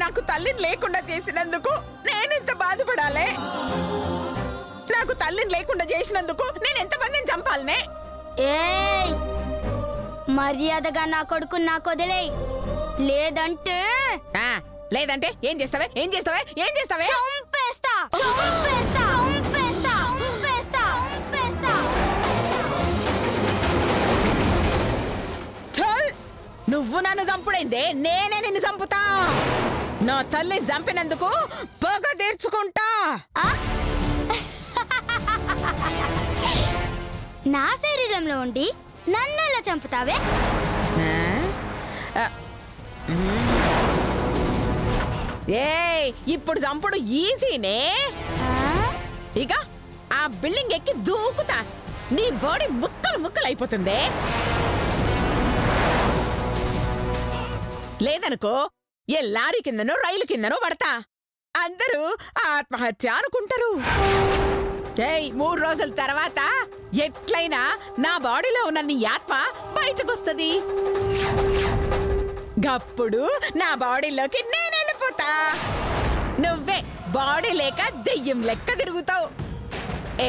నాకు తల్లిని లేకుండా చేసినందుకు నేనెంత బాధపడాలే? నాకు తల్లిని లేకుండా చేసినందుకు నేను ఎంతమందిని చంపాలనే? ఏయ్, మర్యాదగా నా కొడుకు నాకు వదిలేయ్, లేదంటే లేదంటే ఏం చేస్తావే? ఏం చేస్తావే? ఏం చేస్తావే? చంపేస్తా, చంపేస్తా, చంపేస్తా, చంపేస్తా, చంపేస్తా. నువ్వు నన్ను చంపుడైందే, నేనే నిన్ను చంపుతా. నా తల్లిని చంపినందుకు పగ తీర్చుకుంటా. నా శరీరంలో ఉండి నన్ను ఎలా చంపుతావే? ఏయ్, ఇప్పుడు చంపుడు ఈజీనే. ఇక ఆ బిల్డింగ్ ఎక్కి దూకుతా, నీ బాడీ ముక్కలు ముక్కలు అయిపోతుంది. లేదనుకో ఏ లారీ కిందనో రైలు కిందనో పడతా. అందరూ ఆత్మహత్య అనుకుంటారు. 3 రోజుల తర్వాత ఎట్లయినా నా బాడీలో ఉన్న నీ ఆత్మ బయటకొస్తుంది. గప్పుడు నా బాడీలోకి నేను వెళ్ళిపోతా. నువ్వే బాడీ లేక దెయ్యం లెక్క తిరుగుతావు.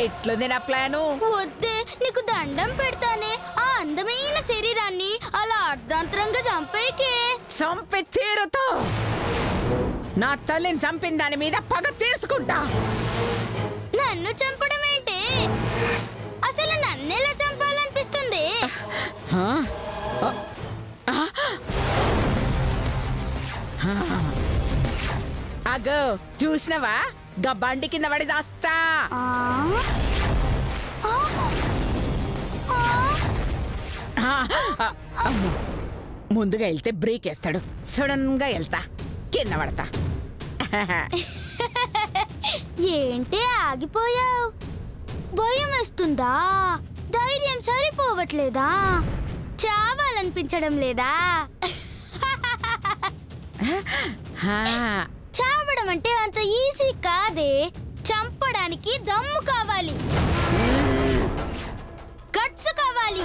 ఎట్లుంది నా ప్లాను? వద్దే, నీకు దండం పెడతానే. ఆ అందమైన శరీరాన్ని అలా అర్ధాంతరంగా చంపేకే. చంపి తీరుతావు. నా తల్లిని చంపిన దాని మీద పగ తీర్చుకుంటా. నన్ను చంపడం ఏంటి? అసలు నన్నెలా చంపాలనిపిస్తుంది? అగో చూసినవా, గా బండి కింద పడి చేస్తా. ముందుగా వెళ్తే బ్రేక్ వేస్తాడు, సడన్ గా వెళ్తా, కింద పడతా. ఏంటి ఆగిపోయావు? భయం వేస్తుందా? ధైర్యం సరిపోవట్లేదా? చావాలనిపించడం లేదా? చావడం అంటే అంత ఈజీ కాదే. చంపడానికి దమ్ము కావాలి, గట్స్ కావాలి,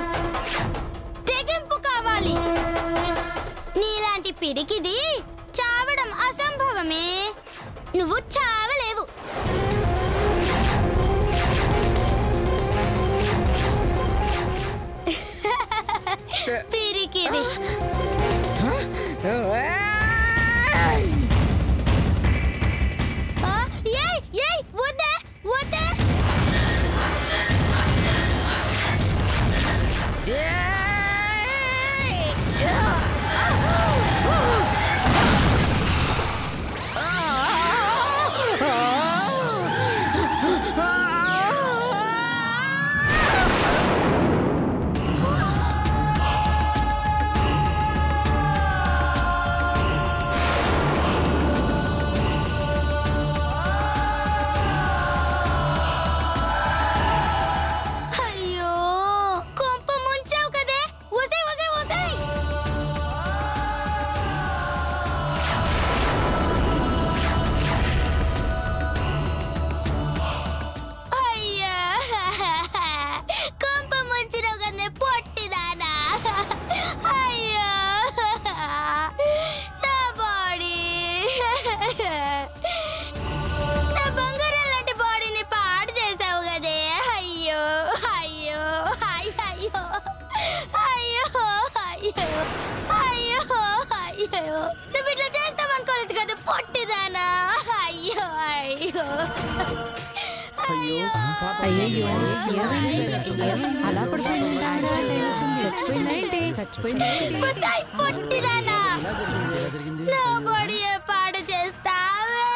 తెగింపు కావాలి. నీలాంటి పిరికిది చావడం అసంభవమే. నువ్వు చావలేవు. పిరికిది. వద్దే, వద్దే. అలా పట్టిదానా నా బాడీ పాడు చేస్తావే.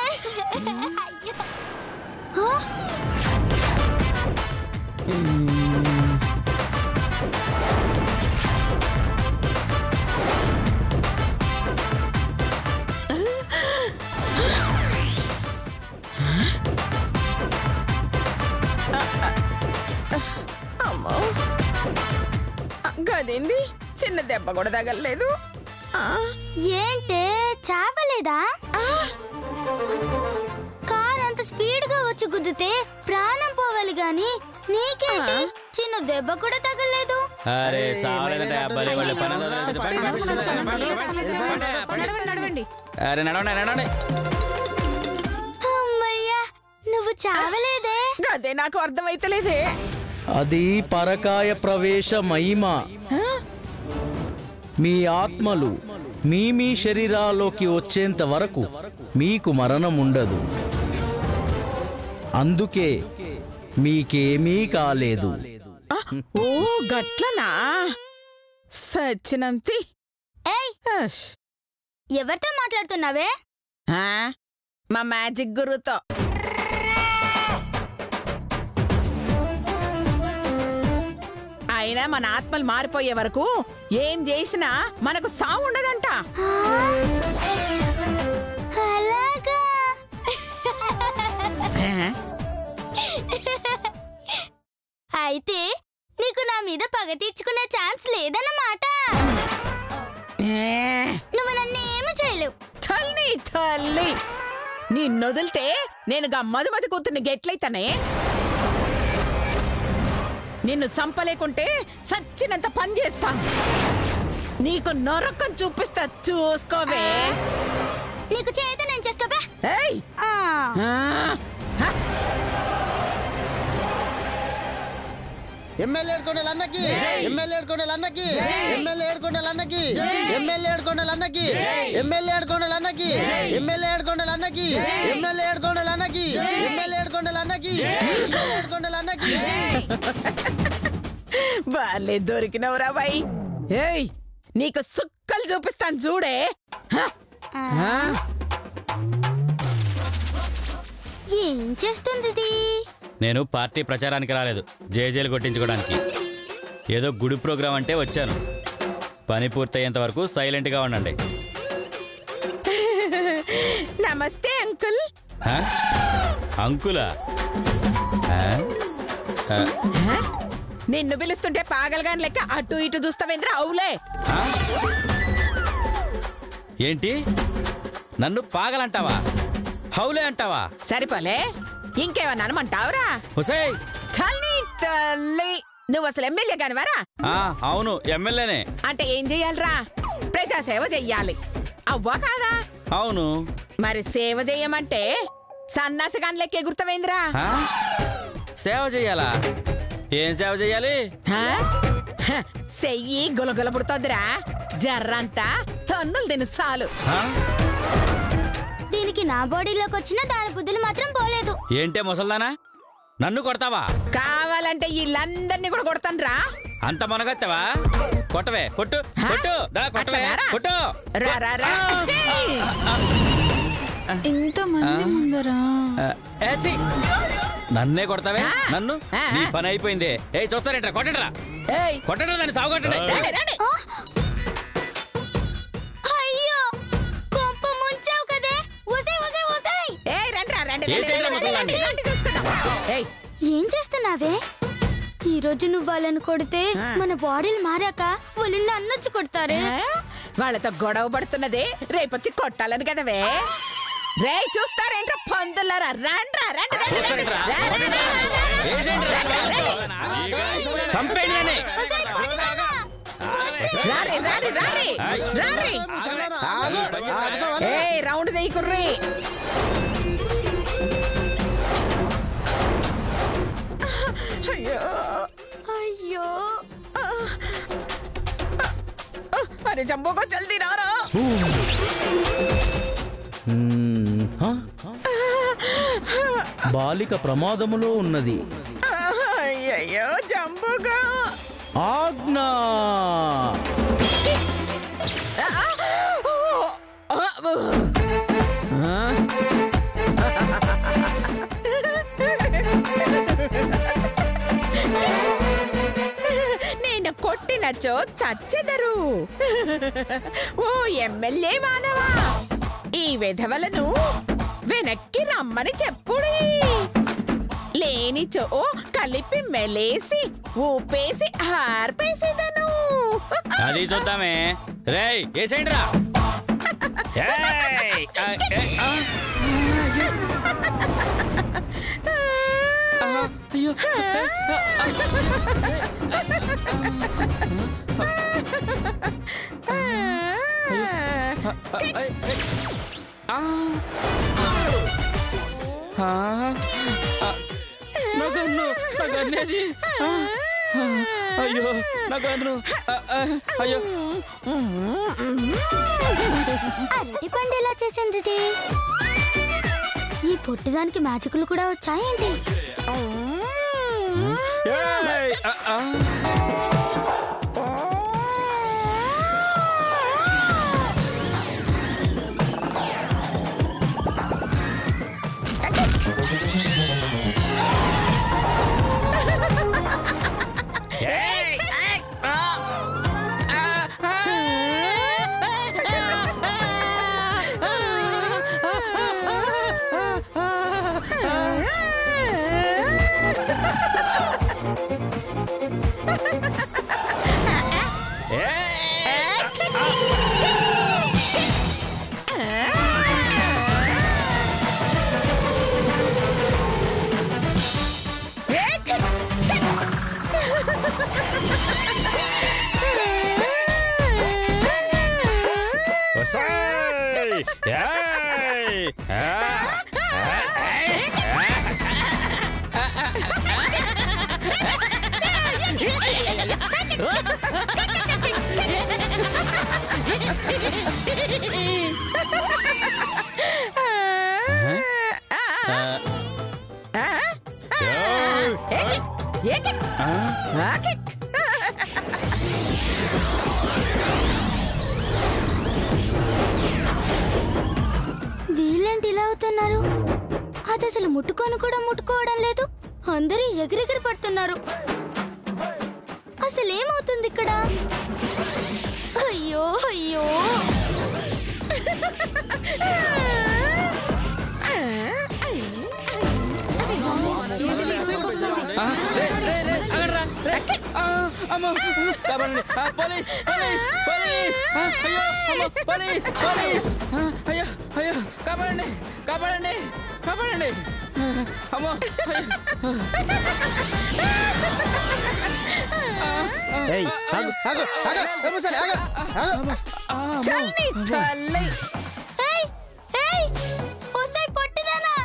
గదేంది, చిన్న దెబ్బ కూడా తగలలేదు. ఏంటే చావలేదా? కార్ అంత స్పీడ్ గా వచ్చి గుద్దితే ప్రాణం పోవాలి గాని నీకేంటి చిన్న దెబ్బ కూడా తగలలేదు? అరే చావలేదంటే అబ్బాయి వాళ్ళ పని అరే నడవండి నడవండి. అమ్మయ్యా నువ్వు చావలేదే. అదే నాకు అర్థమైతలేదే. అది పరకాయ ప్రవేశ మహిమ. మీ ఆత్మలు మీ శరీరాల్లోకి వచ్చేంత వరకు మీకు మరణం ఉండదు. అందుకే మీకేమీ కాలేదు. ఓ గట్లనా? సచ్చినంతి. ఏయ్ ఎవరితో మాట్లాడుతున్నావే? మా మ్యాజిక్ గురుతో. అయినా మన ఆత్మలు మారిపోయే వరకు ఏం చేసినా మనకు సావు ఉండదంట. అలాగా? అయితే నీకు నా మీద పగ తీర్చుకునే ఛాన్స్ లేదన్నమాట. నువ్వు నన్ను ఏమి చేయలేవు. తల్లి తల్లి నిన్నొదిలితే నేను మధుమతి కూతుర్ని గెట్లయితానే. నిన్ను చంపలేకుంటే సచ్చినంత పని చేస్తాను. నీకు నరకం చూపిస్తా, చూసుకోవే. నీకు చేత నేను చేస్తావా? ఎమ్మెల్యే ఏడుకొండల అన్నకి, ఎమ్మెల్యే ఏడుకొండల అన్నకి, ఎమ్మెల్యే ఏడుకొండల అన్నకి, ఎమ్మెల్యే ఏడుకొండల అన్నకి, ఎమ్మెల్యే ఏడుకొండల అన్నకి, ఎమ్మెల్యే ఏడుకొండల అన్నకి, ఎమ్మెల్యే ఏడుకొండల అన్నకి, ఎమ్మెల్యే ఏడుకొండల అన్నకి, ఎమ్మెల్యే ఏడుకొండల అన్నకి. వాళ్ళే దొరికినవరా బాయ్. ఏయ్ నీకు సుక్కలు చూపిస్తాను చూడే. ఏం చేస్తుంది? నేను పార్టీ ప్రచారానికి రాలేదు, జేజేలు కొట్టించుకోవడానికి. ఏదో గుడి ప్రోగ్రాం అంటే వచ్చాను. పని పూర్తయ్యేంత వరకు సైలెంట్గా ఉండండి. నమస్తే అంకుల్. అంకులా? నిన్ను పిలుస్తుంటే పాగల్గాని లెక్క అటు ఇటు చూస్తావేంద్ర? అవులే. ఏంటి నన్ను పాగలంటావా, హౌలే అంటావా? సరిపోలే, ఇంకేమన్నా అనమంటావురా? తల్లి తల్లి నువ్వు అసలు ఎమ్మెల్యే కానివారా? అవును ఎమ్మెల్యేనే. అంటే ఏం చెయ్యాలరా? ప్రజాసేవ చెయ్యాలి, అవ్వా కాదా? అవును. మరి సేవ చెయ్యమంటే సన్నాసగాని లెక్క ఎగురుతావేంద్రా? సేవ చెయ్యాలా? ఏం సేవ చెయ్యాలి? చెయ్యి గులగుల పుడుతోందిరా. జర్రంతా తన్నులు తిను చాలు. దీనికి నా బాడీలోకి వచ్చిన దాని బుద్ధులు మాత్రం పోలేదు. ఏంటే ముసల్దానా, నన్ను కొడతావా? కావాలంటే వీళ్ళందరినీ కూడా కొడతానురా. అంత మనగత్తవా? కొట్టవే, కొట్టు కొట్టు, కొట్టు. ఇంతమంది ముందరా నన్నే కొడతావే? నన్ను? నీ పని అయిపోయింది. చూస్తారేంట్రా, కొట్టండిరా, కొట్టండి, దాన్ని సాగు కొట్టండి. అయ్యో కొంప ముంచావు కదే. ఏం చేస్తున్నావే? ఈ రోజు నువ్వు వాళ్ళని కొడితే మన బాడీలు మారాక వాళ్ళు నన్నొచ్చి కొడతారే. వాళ్ళతో గొడవ పడుతున్నదే రేపొచ్చి కొట్టాలని కదవే. రే చూస్తారేంట్రా పందులారా, రండ్రా రౌండ్ చేయకుర్రీ. అయ్యో అయ్యో అరే జంబోగా జల్దీ రారా. బాలిక ప్రమాదములో ఉన్నది. అయ్యయ్యో జంబోగా. ఆజ్ఞా. నేను కొట్టినచో చచ్చెదరు. ఓ ఎమ్మెల్యే మానవా, ఈ విధవలను వెనక్కి రమ్మని చెప్పుడి. లేనిచో కలిపి మెలేసి ఊపేసి హార్పేసేదను. అది చూద్దామే. రేయ్ ఏసేండ్రా. అయ్యో అయ్యో నాకు అయ్యో అరటి పండు ఎలా చేసింది ఇది? ఈ పొట్టిదానికి మ్యాజిక్లు కూడా వచ్చాయేంటి? వీళ్ళేంటి ఇలా అవుతున్నారు? అది అసలు ముట్టుకొని కూడా ముట్టుకోవడం లేదు. అందరూ ఎగిరెగిరి పడుతున్నారు. అసలు ఏమవుతుంది ఇక్కడ? అయ్యో అయ్యో పోలీస్ పోలీస్ పోలీస్ అయ్యో అమ్మో పోలీస్ పోలీస్ అయ్యో అయ్యో కాపాడండి కాపాడండి కాపాడండి అమ్మో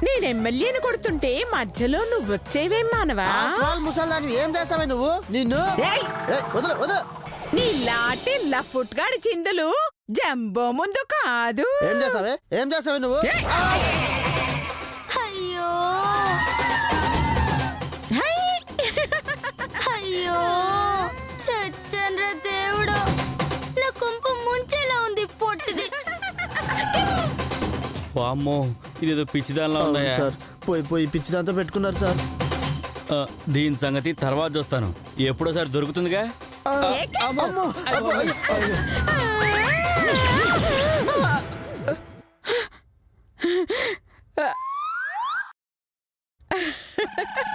నేను ఎమ్మెల్యేని కొడుతుంటే మధ్యలో నువ్వు వచ్చేవేం మానవా? ముసల్దాన్ని ఏం చేస్తావే నువ్వు? నిన్ను వదలు వదలు. నీ లాటి లఫుట్ గాడి చిందులు జంబో ముందు కాదు. ఏం చేస్తావే ఏం చేస్తావే నువ్వు? అయ్యో అయ్యో చచ్చండ్ర దేవుడు, నా కొంప ముంచేలా ఉంది పొట్టిది. వామ్మో ఇదేదో పిచ్చిదానిలో ఉందా సార్? పోయి పోయి పిచ్చిదాంతో పెట్టుకున్నారు సార్. దీని సంగతి తర్వాత చూస్తాను. ఎప్పుడోసారి దొరుకుతుందిగా.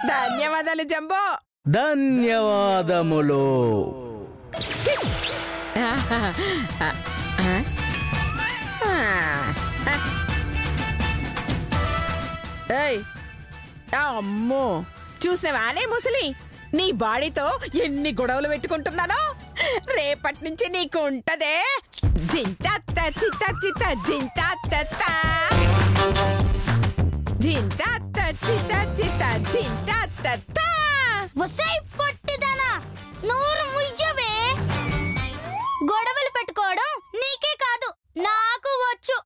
ధన్యవాదాలు జంబో. ధన్యవాదములు. అమ్మో చూసావానే ముసలి, నీ బాడీతో ఎన్ని గొడవలు పెట్టుకుంటున్నానో. రేపటి నుంచి నీకు ఉంటదే జింత చిత్త చిత్త జింత జింత చిత్త చిత్త జింత. వసై పొట్టిదనా, నోరు ముయ్యవే. గొడవలు పెట్టుకోవడం నీకే కాదు నాకు వచ్చు.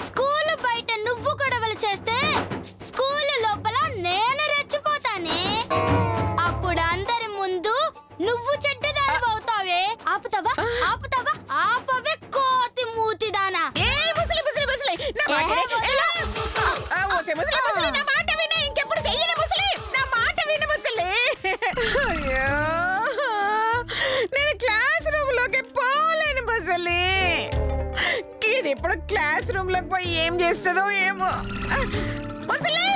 స్కూలు బయట నువ్వు గొడవలు చేస్తే స్కూలు లోపల నేను రెచ్చిపోతానే. అప్పుడు అందరి ముందు నువ్వు చెడ్డదాని అవుతావే. ఆపుతావా ఆపుతావా? ఆపవే కోతి మూతిదానా. ఇంకెప్పుడు చెయ్యను ముసలి, నా మాట విను ముసలి. నేను క్లాస్ రూమ్ లోకి పోలేను ముసలి. ఇది ఇప్పుడు క్లాస్ రూమ్ లోకి పోయి ఏం చేస్తుందో ఏమో ముసలి.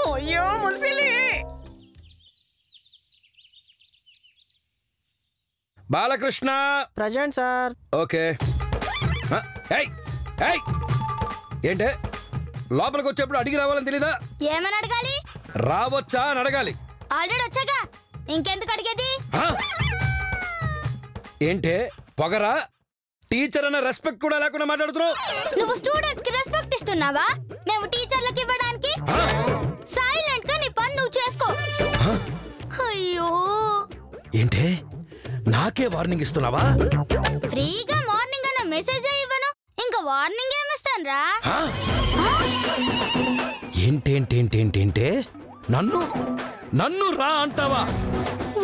అయ్యో ముసలి. Balakrishna present sir. ఓకే. ఏంటే లోపలికి వచ్చేప్పుడు అడిగి రావాలని తెలీదా? ఏమని అడగాలి? రావచ్చా అని అడగాలి. ఆల్రెడీ వచ్చాగా, ఇంకెందుకు అడిగేది? ఏంటే పొగరా? టీచర్ అన్న రెస్పెక్ట్ కూడా లేకుండా మాట్లాడుతున్నావు. నువ్వు స్టూడెంట్స్ కి రెస్పెక్ట్ ఇస్తున్నావా? మేము టీచర్లకు ఇవ్వడానికి? సైలెంట్ గా నీ పని నువ్వు చేసుకో. అయ్యో, ఏంటే నాకే వార్నింగ్ ఇస్తున్నావా? ఫ్రీగా మార్నింగ్ అన్న మెసేజ్ ఇవ్వను, ఇంకా వార్నింగ్ ఏమిస్తాను రా? ఏంటేంటేంటేంటే నన్ను నన్ను రా అంటావా?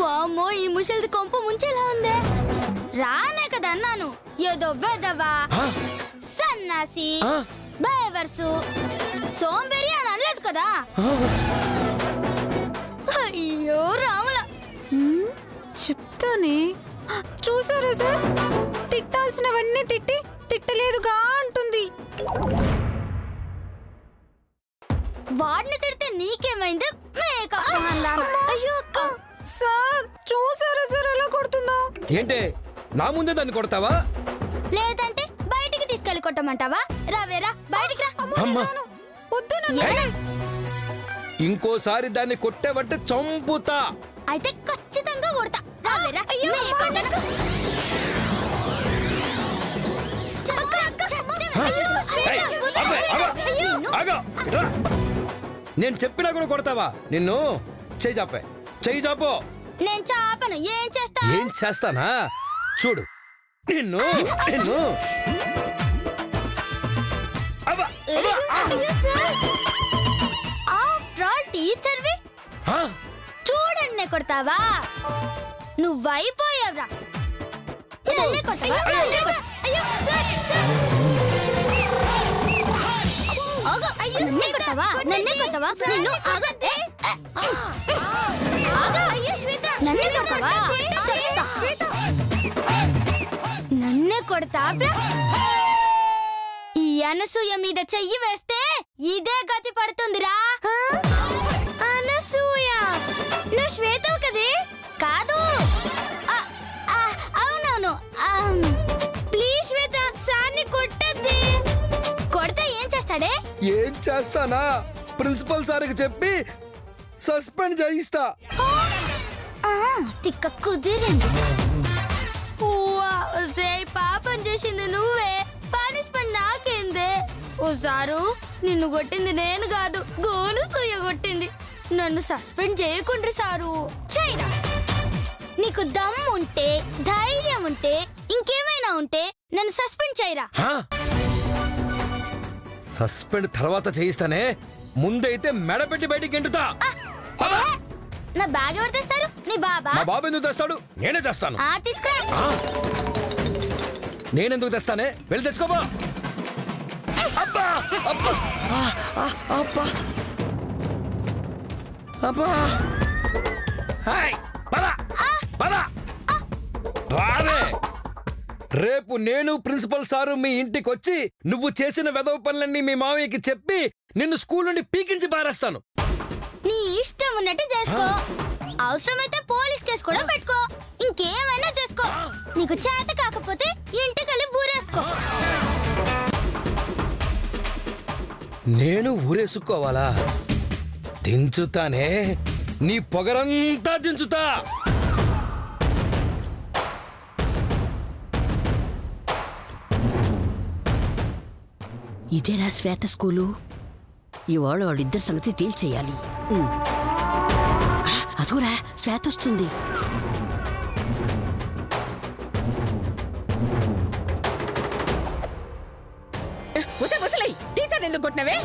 వామ్మో, ఈ ముసలిది కొంప ముంచేలా ఉందే. రానే కదా అన్నాను. ఏదో వెదవా, సన్నాసి, బేవర్సు, సోంబేరి అని అనలేదు కదా. అయ్యో రాముల, చెప్తానే. చూసారా సార్, తిట్టాల్సినవన్నీ తిట్టి తిట్టలేదుగా అంటుంది. వాడిని తిడితే నీకేమైంది? అయ్యో అక్క, సార్ చూసారా సార్ ఎలా కొడుతుందో? ఏంటే నా ముందే దాన్ని కొడతావా? లేదంటే బయటికి తీసుకెళ్ళి కొట్టమంటావా? రావేరా, బయటికి రా. అమ్మా, ఏరా? ఇంకోసారి దాన్ని కొట్టావంటే చంపుతా. అయితే ఖచ్చితంగా కొడతా. రావేరా. నేను చెప్పినా కూడా కొడతావా? నిన్ను చెయ్యి చాపే, చెయ్యి చాపో. నేను చాపను. ఏం చేస్తా? ఏం చేస్తానా చూడు. నిన్ను నిన్ను టీచర్వి చూడండి కొడతావా? నువ్వైపోయావురా. నన్నే కొడతావా? నన్నే కొడతావా? నన్నే కొడతావా? నిన్ను నన్నే కొడతావా? నన్నే కొడతావా? ఈ అనసూయ మీద చెయ్యి వేస్తే ఇదే గతి పడుతుందిరా. అనసూయ, నువ్వు శ్వేతవు కదే? కాదు. అవునవును. ప్లీజ్ శ్వేత, సార్ని కొట్టద్ది. కొడితే ఏం చేస్తాడే? ఏం చేస్తానా? ప్రిన్సిపల్ సార్కి చెప్పి సస్పెండ్ చేయిస్తా. తిక్క కుదిరింది. పాపం చేసింది నువ్వే, పనిష్మెంట్ నాకేందే? ఓ సారు, నిన్ను కొట్టింది నేను కాదు, గోనసూయ కొట్టింది. నన్ను సస్పెండ్ చేయకుండ్రి సారు. చేయరా. నీకు దమ్ము ఉంటే, ధైర్యం ఉంటే, ఇంకేమైనా ఉంటే నన్ను సస్పెండ్ చేయరా. సస్పెండ్ తర్వాత చేయిస్తానే, ముందైతే మెడపెట్టి బయటికి ఎంటుతా. నా బ్యాగ్ ఎవరు తెస్తారు? నీ బాబా? మా బాబు ఎందుకు తెస్తాడు? నేనే తెస్తాను. తీసుకురా. నేనెందుకు తెస్తానే? వెళ్ళి తెచ్చుకోబా. అబ్బా అబ్బా అబ్బా అబ్బా. పద పద రారే. రేపు నేను ప్రిన్సిపల్ సారు మీ ఇంటికి వచ్చి నువ్వు చేసిన వెధవ పనులన్నీ మీ మామయ్యకి చెప్పి నిన్ను స్కూల్ నుండి పీకించి పారేస్తాను. నీ ఇష్టం ఉన్నట్టు చేసుకో. అవసరమైతే పోలీస్ కేసు కూడా పెట్టుకో. ఇంకేమైనా చేసుకో. నీకు చేత కాకపోతే ఇంటికెళ్ళి ఊరేసుకో. నేను ఊరేసుకోవాలా? దించుతానే, నీ పొగరంతా దించుతా. ఇదేనా శ్వేత స్కూలు? ఇవాళ వాళ్ళిద్దరి సంగతి తేల్చేయాలి. అదురా శ్వేత వస్తుంది. టీచర్ ఎందుకు కొట్టినవే?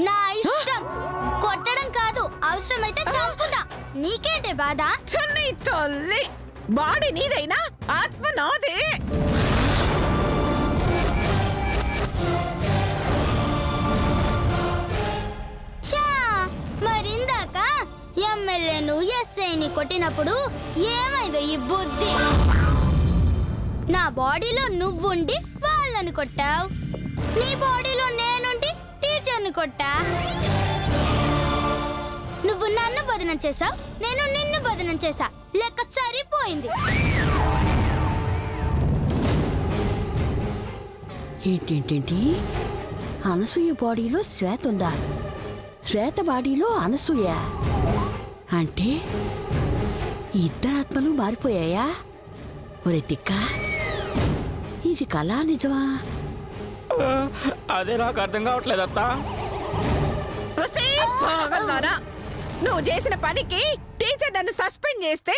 నా ఇష్టం. కొట్టడం కాదు, అవసరమైతే చంపుతా. నీకేంటే బాధ? తల్లి, బాడీ నీదైనా ఆత్మ నాదే. మరిందాక ఎమ్మెల్యేను ఎస్ఐని కొట్టినప్పుడు ఏమైందో ఈ బుద్ధి? నా బాడీలో నువ్వుండి వాళ్ళని కొట్టావు, నీ బాడీలో నేనుండి టీచర్ని కొట్టా. నువ్వు నన్ను బదనం చేసావు, నేను నిన్ను బదనం చేసా. లెక్క సరిపోయింది. ఏంటేంటేంటి? అనసూయ బాడీలో శ్వేత ఉందా? శ్వేత బాడీలో అనసూయ అంటే ఇద్దరాత్మలు మారిపోయాయా? ఒరే తిక్క, ఇది కళా నిజమా? అదే నాకు అర్థం కావట్లేదు అత్త. నువ్వు చేసిన పనికి టీచర్ నన్ను సస్పెండ్ చేస్తే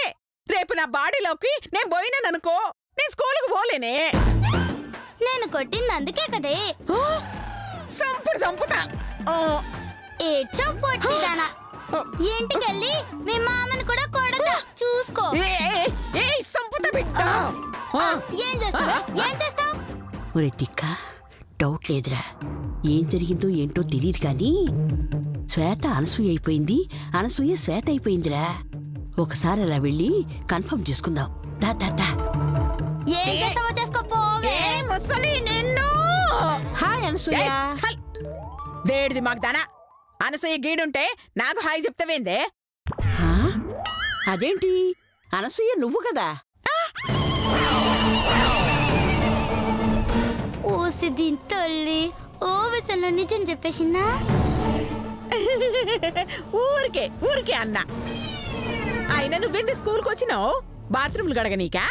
రేపు నా బాడీలోకి నేను పోయినాననుకో, నేను స్కూల్కి పోలేనే. నేను కొట్టింది అందుకే కదే. చంపుతా. ఏడ్చో పొట్టిదానా. ఇంటికెళ్ళి మీ మామని కూడా కొడతా, చూసుకో. సంపుతా బిడ్డ. ఏం చేస్తావు? ఒరే తిక్క, డౌట్ లేదురా. ఏం జరిగిందో ఏంటో తెలియదు కానీ శ్వేత అనసూయ అయిపోయింది, అనసూయ శ్వేత అయిపోయిందిరా. ఒకసారి అలా వెళ్ళి కన్ఫర్మ్ చేసుకుందాం. దా దా దా. ఏం చేస్తావో చేసుకోపోవే. హాయ్ అనసూయ. దేడిది మాకు దానా. అనసూయ గీడుంటే నాకు హాయ్ చెప్తావేందే? అదేంటి, అనసూయ నువ్వు కదా? ఓసి దీని తల్లి ఓ విషయంలో నిజం చెప్పేసిందా? ఊరికే అన్నా. అయినా నువ్వెందు స్కూల్కి వచ్చినావు? బాత్రూమ్లు కడగనీకా?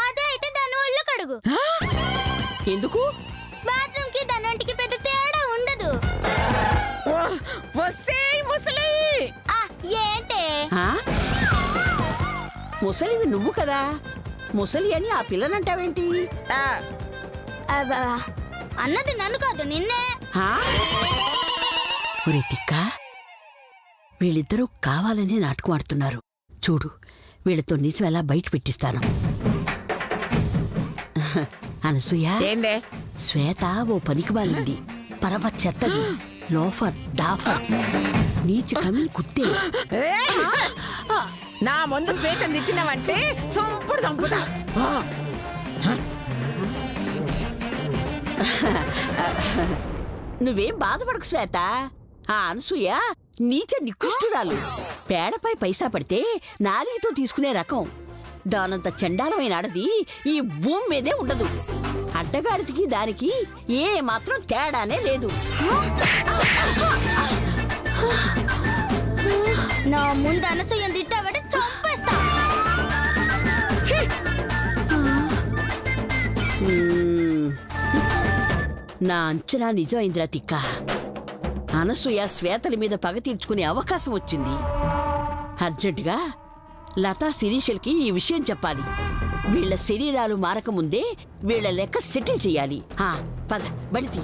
అదే అయితే దాని ఒళ్ళు కడుగు. ఎందుకు? బాత్రూమ్ కి దానికి పెద్ద తేడా ఉండదు. ఏంటే ముసలివి నువ్వు కదా, ముసలి అని ఆ పిల్లనంటావేంటి? అన్నది నన్ను కాదు, నిన్నే. ఒరే తిక్క, వీళ్ళిద్దరూ కావాలనే నాటకం ఆడుతున్నారు. చూడు, వీళ్ళతో నిజం ఎలా బయట పెట్టిస్తాను. అనసూయ, ఏందే? శ్వేత ఓ పనికి బాలింది, పరమ చెత్తది, లోఫర్ డాఫర్, నీచి కమి కుత్తే. నా ముందు శ్వేత తిట్టినవంటే చంపుతా. నువ్వేం బాధపడకు శ్వేత. ఆ అనసూయ నీచ నికృష్టురాలు. పేడపై పైసా పడితే నాలితో తీసుకునే రకం. దానంత చండాలమైన ఆడది ఈ భూమి మీదే ఉండదు. అడ్డగాడికి దానికి ఏ మాత్రం తేడానే లేదు. నా ముందు అనసూయని తిట్టావంటే చంపేస్తా. నా అంచనా నిజమైందిరా తిక్క. అనసూయ శ్వేతల మీద పగ తీర్చుకునే అవకాశం వచ్చింది. అర్జెంటుగా లతా శిరీషల్కి ఈ విషయం చెప్పాలి. వీళ్ల శరీరాలు మారకముందే వీళ్ల లెక్క సెటిల్ చెయ్యాలి. పద బడితి.